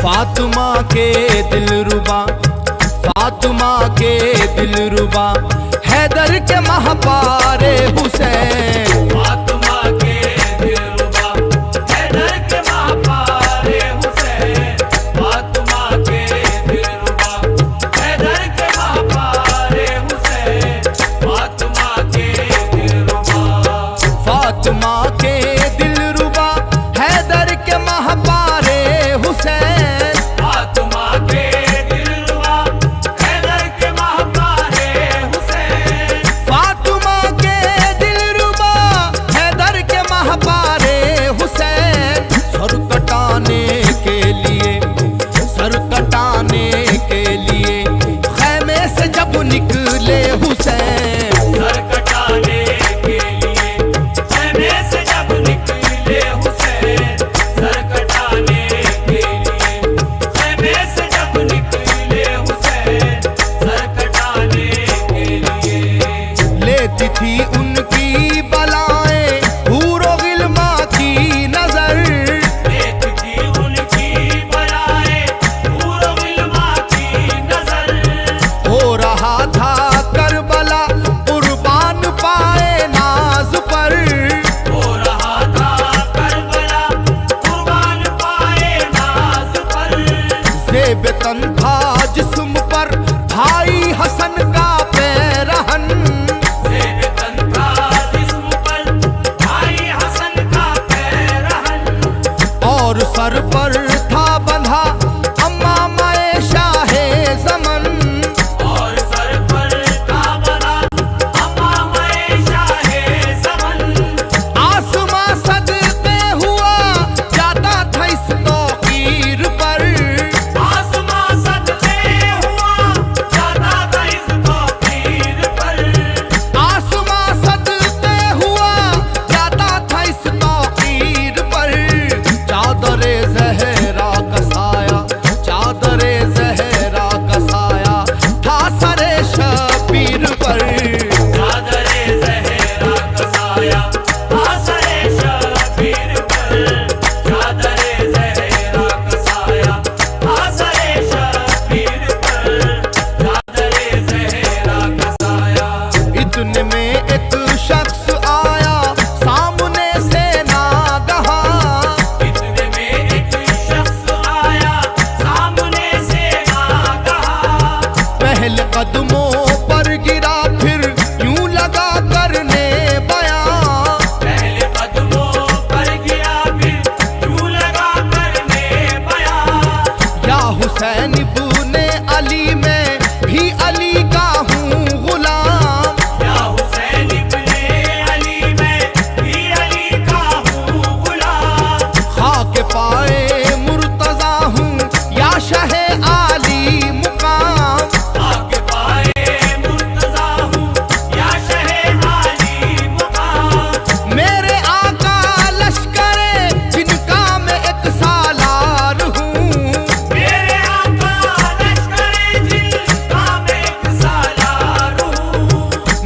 फातिमा के दिलरुबा, फातिमा के दिलरुबा, हैदर के महपारे हुसैन। फातिमा के दिलरुबा, हैदर के महपारे हुसैन। फातिमा के दिलरुबा, हैदर के महपारे हुसैन। फातिमा के दिलरुबा, फातिमा के दिलरुबा, हैदर के महपारे हुसैन। फातिमा के दिलरुबा, हैदर के महपारे हुसैन। फातिमा के दिलरुबा, हैदर के महपारे हुसैन। सर कटाने के लिए, सर कटाने के लिए खैमे से जब निकले हुसैन। सर कटाने के लिए खैमे से जब निकले हुसैन। सर कटाने के लिए खैमे से जब निकले हुसैन। सर कटाने के लिए लेती थी उनकी बलाएं हूरो गिल्मा की नजर। लेती थी उनकी बलाएं हूरो गिल्मा की नजर। हो रहा था करबला कुर्बान पाए नाज पर। हो रहा था करबला कुर्बान पाए नाज पर। ज़ेब तन था जिस्म पर भाई हसन का पैरहन। ज़ेब तन था जिस्म पर भाई हसन का पैरहन। और सर पर था बंधा अम्मामाए शाहे ज़मन। और सर पर था बंधा अम्मामाए शाहे ज़मन। आसमां सदके हुआ जाता था इस तौकीर पर। आसमां सदके हुआ जाता था इस तौकीर पर। आसमां सदके हुआ जाता था इस तौकीर पर। चादरे ज़हरा का साया, चादरे ज़हरा का साया था सरे शबीर पर। चादरे ज़हरा का साया आसरे शबीर पर। चादरे ज़हरा का साया आसरे शबीर पर। चादरे ज़हरा का साया। इतने में एक शख्स आया सामने से नागहा। इतने में एक शख्स आया सामने से नागहा। पहले कदमों पर गिरा फिर यूं लगा करने बयां। पहले कदमों पर गिरा फिर यूं लगा करने बयां। या हुसैन इब्ने अली में भी अली का हूँ गुलाम। या हुसैन इब्ने अली में भी अली का हूँ गुलाम। खाके पाए मुर्तजा हूँ या शहे आली मुकाम। आगे पाए मुर्तजा हूँ या शहे आली मुकाम। मेरे आका लश्करे जिनका मैं एक सालार हूँ। मेरे आका लश्करे जिनका मैं एक सालार हूँ।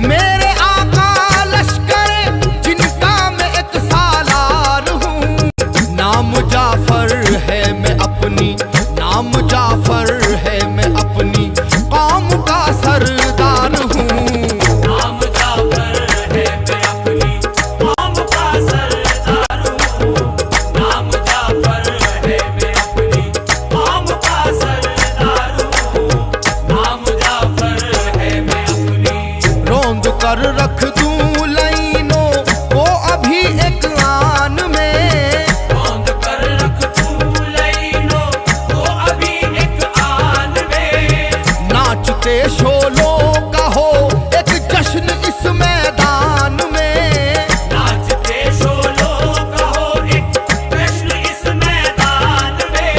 मेरे आका लश्करे जिनका मैं एक सालार हूँ। नाम जाफर है मैं अपनी, नाम जाफर है मैं अपनी कौम का सरदार हूँ। नाम जाफर है मैं अपनी कौम का सरदार हूँ। नाम जाफर है मैं अपनी कौम का सरदार हूँ। नाम जाफर है मैं अपनी। रोंद कर रख दूं लाइनों को अभी एक आन में। रौंद कर रख तू लाइनों को अभी एक आन में। नाचते शोलों का हो एक जश्न इस मैदान में। नाचते शोलों का हो एक जश्न इस मैदान में।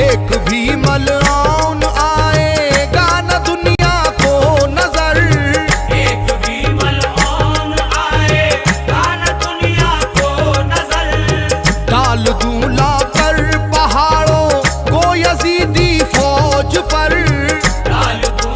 एक भी मलआन आएगा न दुनिया को नजर। एक भी मलआन आए गाना दुनिया को नजर। डाल दूं लाकर पहाड़ों को यजीदी फौज पर। डाल दूं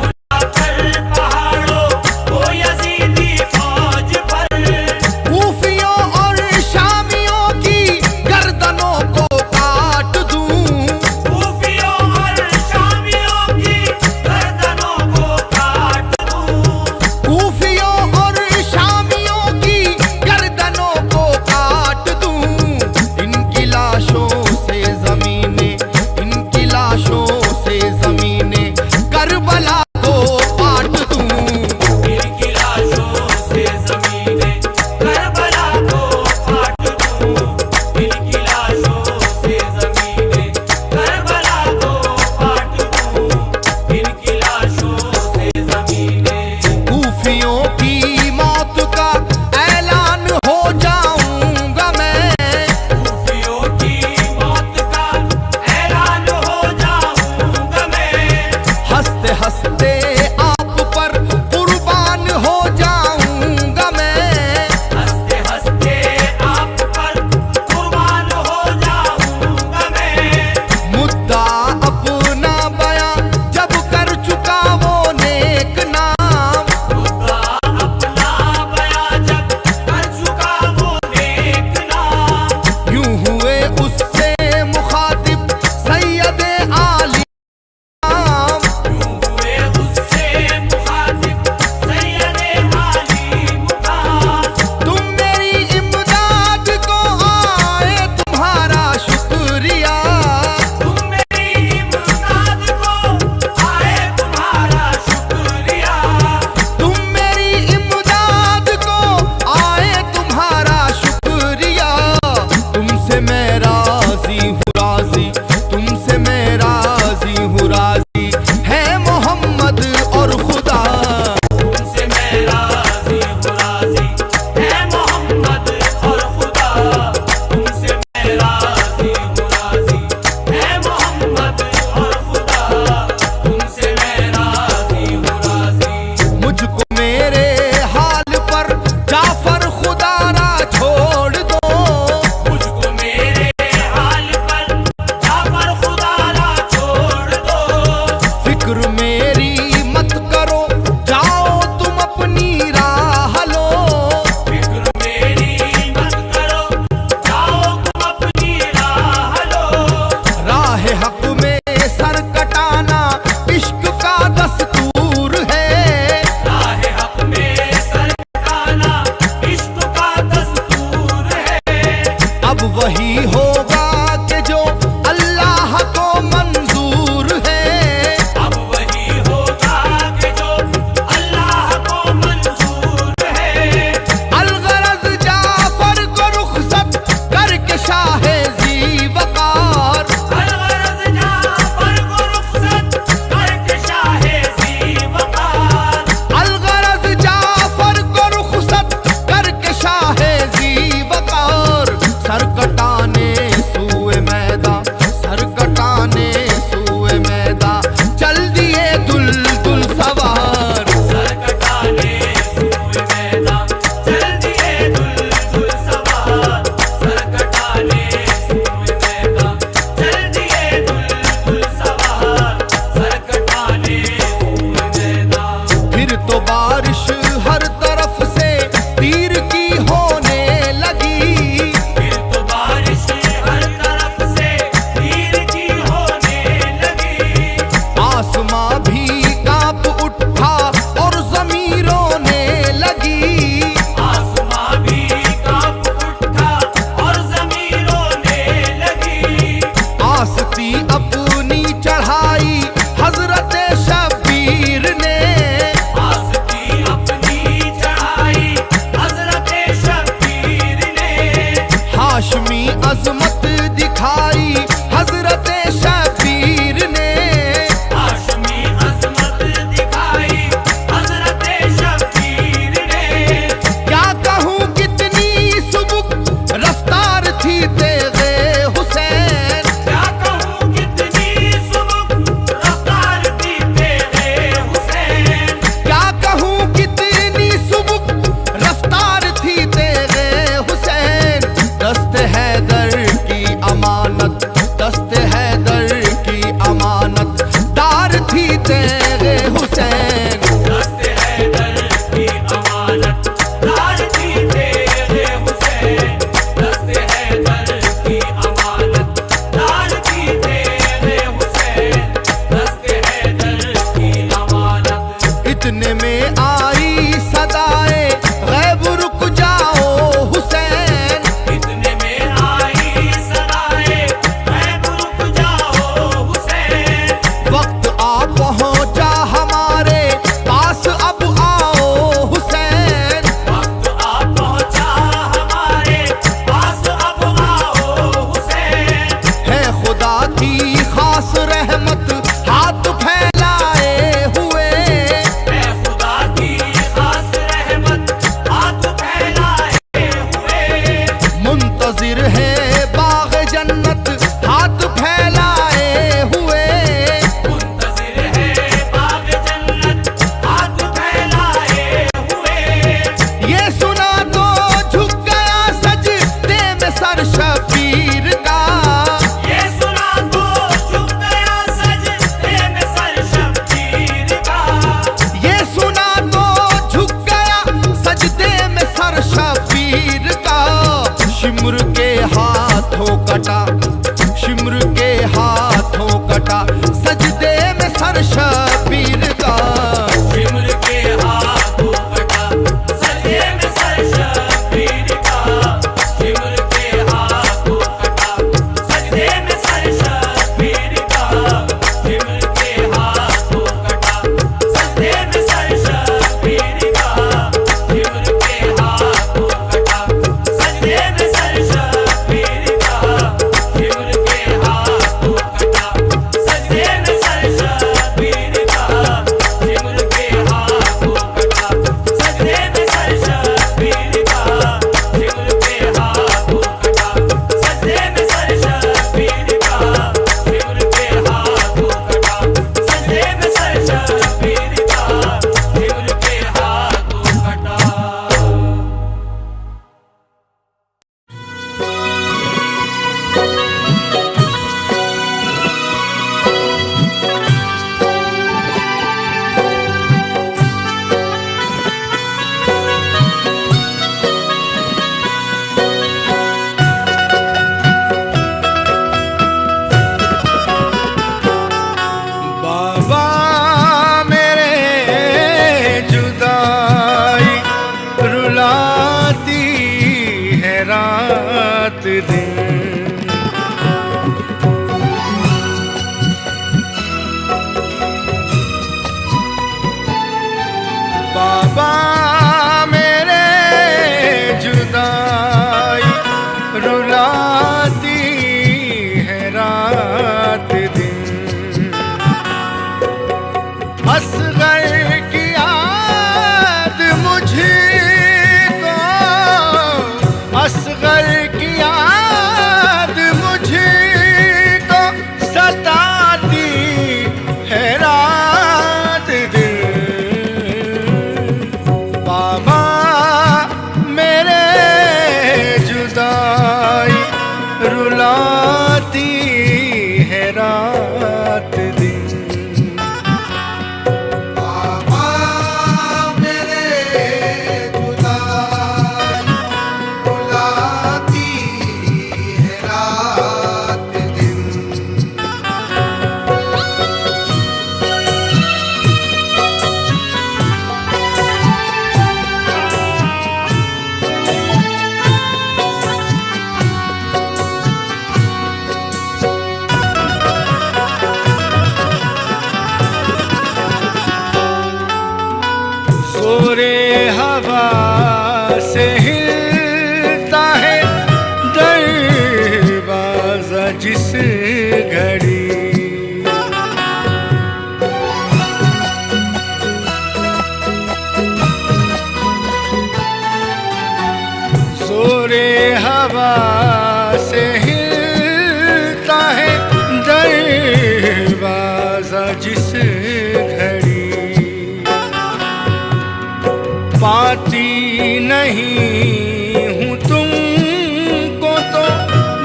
नहीं हूँ तुमको तो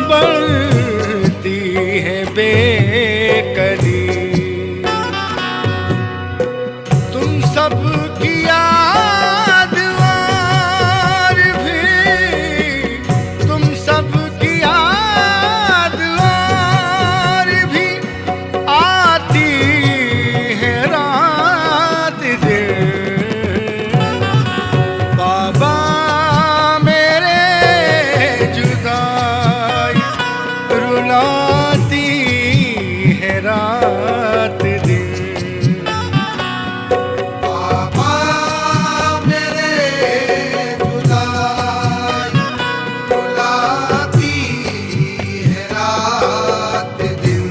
बढ़ती है बेकली। तुम सब की याद और भी, तुम सब की याद और भी आती है रात दिन। बाबा मेरे जुदाई रुलाती है रात दिन। बाबा मेरे जुदाई रुलाती है रात दिन।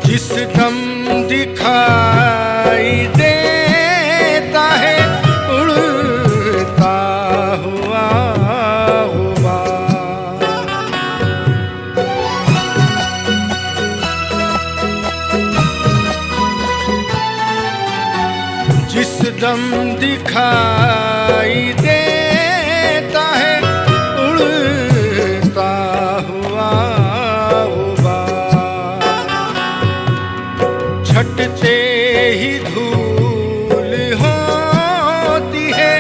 जिस दम दिखाई देता है उड़ता हुआ गुबार। जिस दम दिखाई देता है उड़ता हुआ गुबार। छटते ही धूल होती है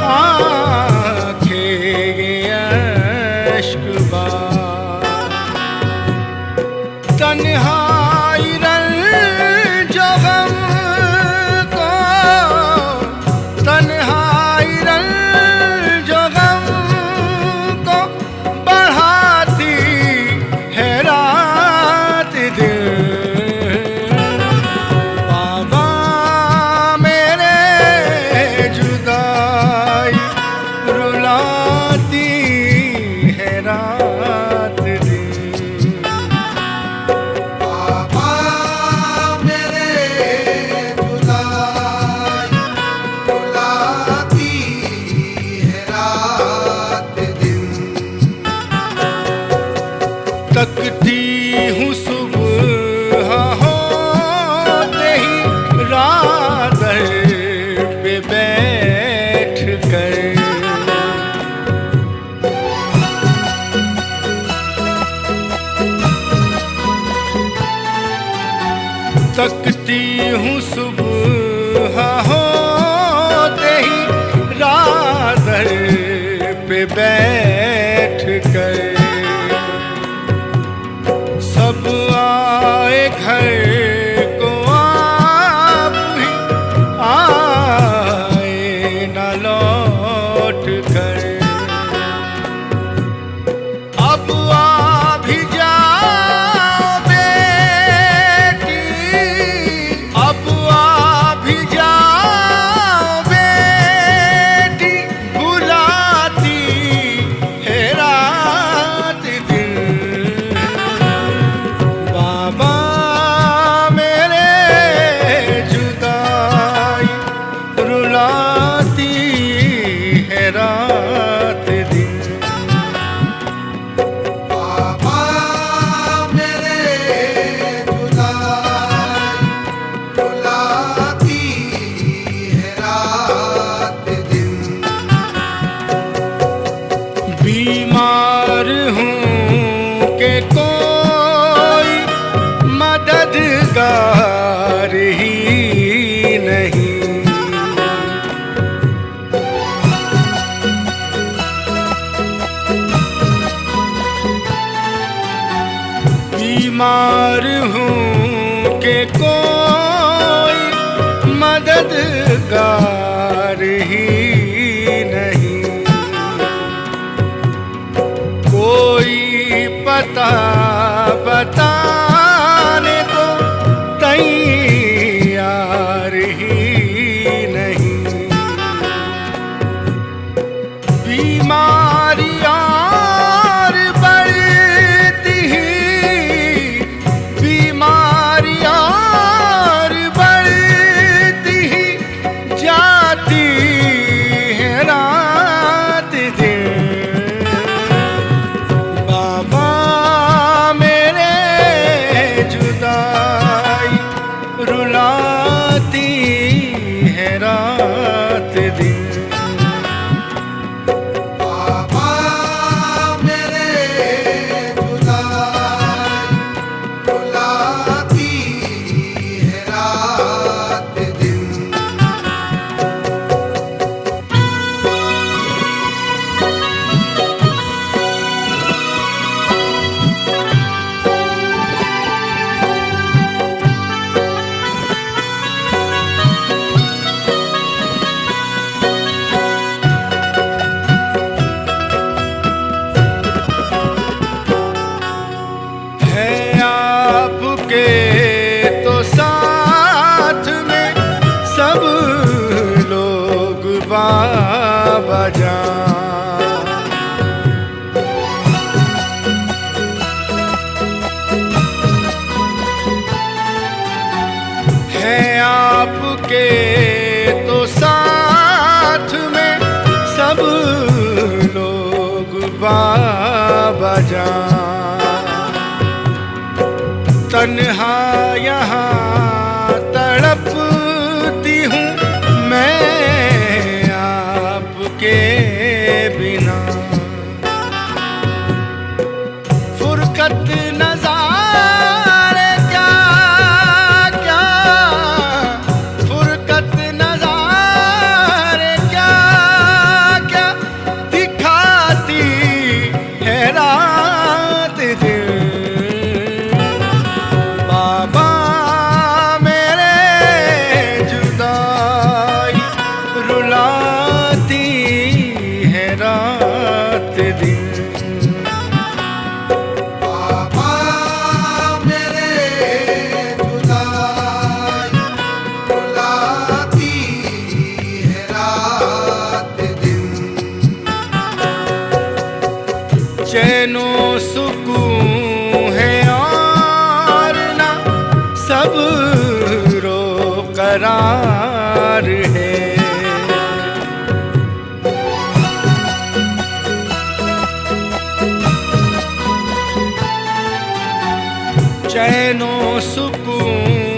आंखें ये अश्कबार। तन्हाई रंज गम को, तन्हाई रंज गम को बढ़ाती है रात दिन। बाबा मेरे जुदाई रुलाती है रात दिन। बाबा मेरे जुदाई रुलाती है रात दिन। तकती हूँ सुबह होते ही रात पे बैठ कर। तकती हूँ सुबह होते ही रात पे बैठ कर। सब आए घर को आप ही आए न लौट कर। अब आ भी जाओ बेटी, अब आ भी जाओ बेटी, बुलाती है रात दिन। बाबा मेरे जुदाई रुलाती है रात दिन। बाबा मेरे जुदाई रुलाती है रात दिन। बीमार हूँ के कोई मददगार ही नहीं। बीमार हूँ के कोई मददगार ही नहीं। कोई पता बताने को तैयार ही नहीं। बीमारी और बढ़ती ही, बीमारी और बढ़ती ही आपके तो साथ में सब लोग बाबा जान। है आपके तो साथ में सब लोग बाबा जान। तन्हा यहाँ तड़पती हूँ मैं आपके बिना। फुरकत नज़ारे क्या क्या, फुरकत नज़ारे क्या क्या दिखाती है रात दिन। बाबा मेरे जुदाई रुलाती है रात दिन। बाबा मेरे जुदाई रुलाती है रात दिन। चैनो सुकून है और ना सब रो करार है। चैनो सुकून